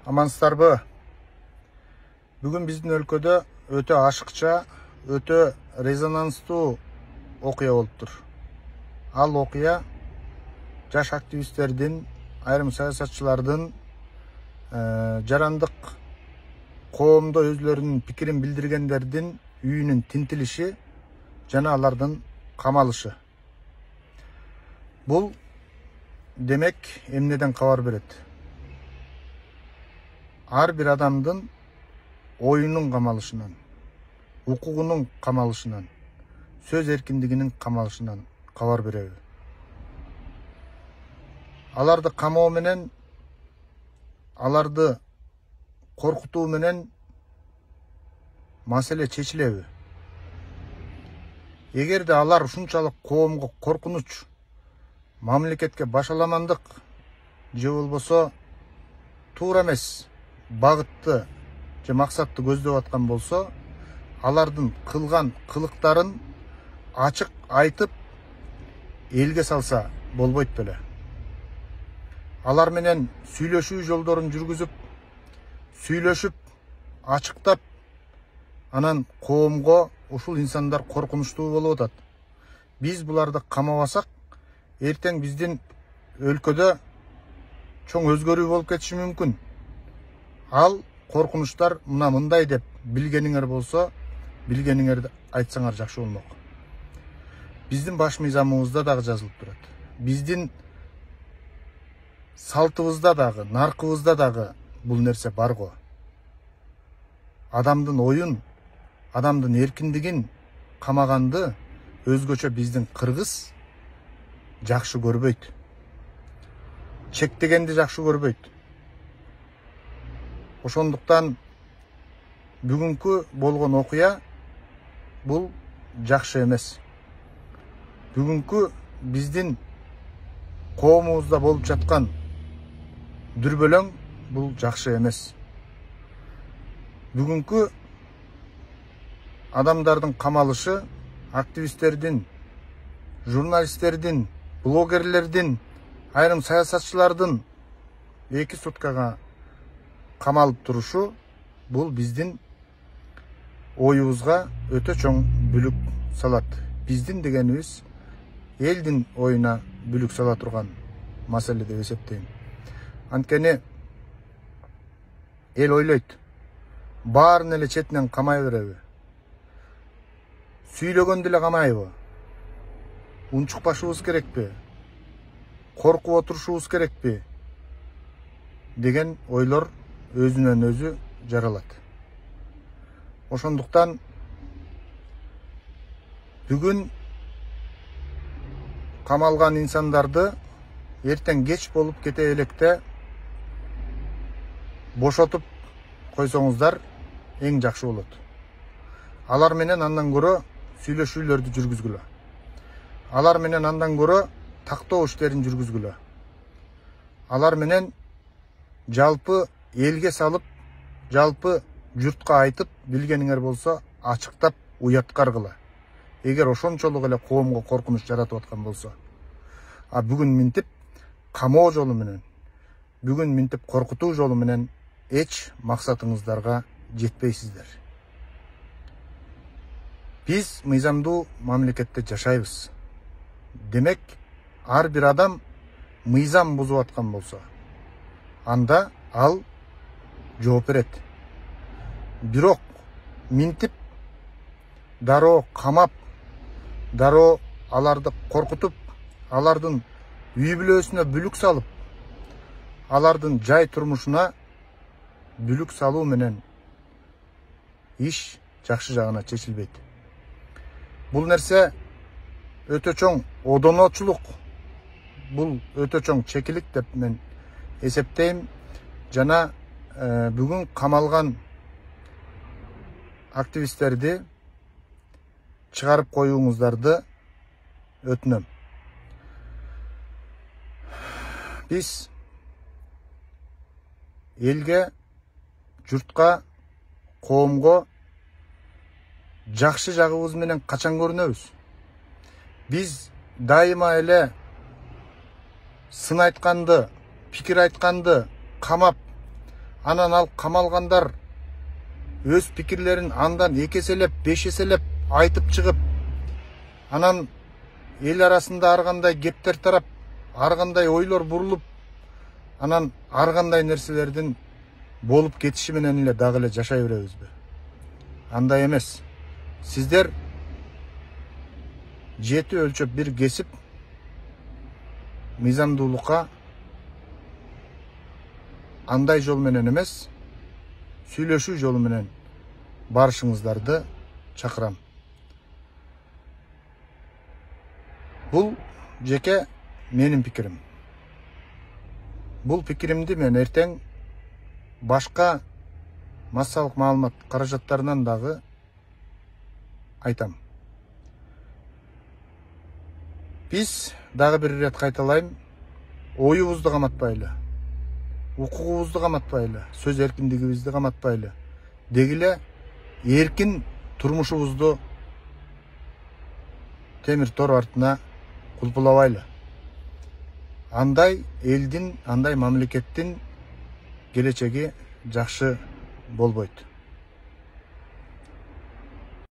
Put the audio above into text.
Амансыздарбы? Бүгін біздің өлкөдө өтө ашыкча, өтө резонанстуу окуя болуп тур. Ал окуя жаш активисттердин, айрым саясатчылардын жарандык коомдо өзлөрүнүн пикирин билдиргендердин үйүнүн тинтилиши жана алардын камалышы. Бул демек эмнеден кабар берет? Ар бир адамдын оюнун камалышынан, укугунун камалышынан, сөз эркиндигинин камалышынан кабар береби? Аларды камоо менен, аларды коркутуу менен маселе чечилеби? Эгерде алар ушунчалык коомго коркунуч, мамлекетке башаламандык же болбосо туура эмес багытты же максатты көздөп аткан болсо, алардын кылган кылыктарын ачык айтып элге салса болбойт беле? Алар менен сүйлөшүү жолдорун жүргүзүп, сүйлөшүп, ачыктап, анан коомго ушул инсандар коркунучтуу болуп атат. Биз буларды камабасак, эртең биздин өлкөдө чоң өзгөрүү болуп кетиши мүмкүн. Ал коркунучтар мына мындай деп билгениңер болсо, билгениңерди айтсаңар жакшы болмок. Биздин баш мыйзамыбызда дагы жазылып турат. Биздин салтыбызда дагы, наркыбызда дагы бул нерсе бар го. Адамдын оюн, адамдын эркиндигин камаганды өзгөчө биздин кыргыз жакшы көрбөйт. Чектегенди жакшы көрбөйт. Ошондуктан бүгүнкү болгон окуя бул жакшы эмес. Бүгүнкү биздин коомубузда болуп жаткан дүрбөлөң бул жакшы эмес. Бүгүнкү адамдардын камалышы, активисттердин, журналисттердин, блогерлердин, айрым саясатчылардын 2 суткага камалып турушу бул биздин оюбузга өтө чоң бүлүк салат. Биздин дегенибиз элдин оюна бүлүк сала турган маселе деп эсептейм. Анткени эл ойлойт, баарын эле четинен камай береби? Сүйлөгөндү эле камайбы? Унчукпашыбыз керекпи? Коркуп отурушубуз керекпи? Деген ойлор өзүнөн өзү жаралат. Ошондуктан бүгүн камалган инсандарды эртең кеч болуп кете электе бошотуп койсоңуздар эң жакшы болот. Алар менен андан көрө сүйлөшүүлөрдү жүргүзгүлө. Алар менен андан көрө тактоо иштерин жүргүзгүлө. Алар менен жалпы элге салып, жалпы журтка айтып, билгениңер болсо ачыктап уяткаргыла. Эгер ошончолук эле коомго коркунуч жаратып аткан болсо. А бүгүн минтип камоо жолу менен, бүгүн минтип коркутуу жолу менен эч максатыңыздарга жетпейсиздер. Биз мыйзамдуу мамлекетте жашайбыз. Демек, ар бир адам мыйзам бузуп аткан болсо, анда ал жооп берет. Бирок минтип дароо камап, дароо аларды коркутуп, алардын үй бүлөсүнө бүлүк салып, алардын жай турмушуна бүлүк салуу менен иш жакшы жагына чечилбейт. Бул нерсе өтө чоң одоночулук, бул өтө чоң чекилик деп мен эсептейм. Жана бүгүн камалган активисттерди чыгарып коюңуздарды өтүнөм. Биз элге, журтка, коомго жакшы жагыбыз менен качан көрүнөбүз? Биз дайыма эле сын айтканды, пикир айтканды камап, анан ал камалгандар өз пикирлерин андан 2 эселеп 5 эселеп айтып чыгып, анан эл арасында ар кандай кептер тарап, ар кандай ойлор бурулуп, анан ар кандай нерселердин болуп кетиши менен эле дагы эле жашай беребизби? Андай эмес. Сиздер жети өлчөп бир кесип мыйзамдуулукка андай жол менен эмес, сүйлөшүү жолу менен барышыңыздарды чакырам. Бул жеке менин пикирим. Бул пикиримди мен эртең башка массалык маалымат каражаттарынан дагы айтам. Биз дагы бир ирет кайталайм, оюбузду каматпайлы, укугубузду каматпайлы, сөз эркиндигибизди каматпайлы, дегиле эркин турмушубузду темир тор артына кулпулабайлы. Андай элдин, андай мамлекеттин келечеги жакшы болбойт.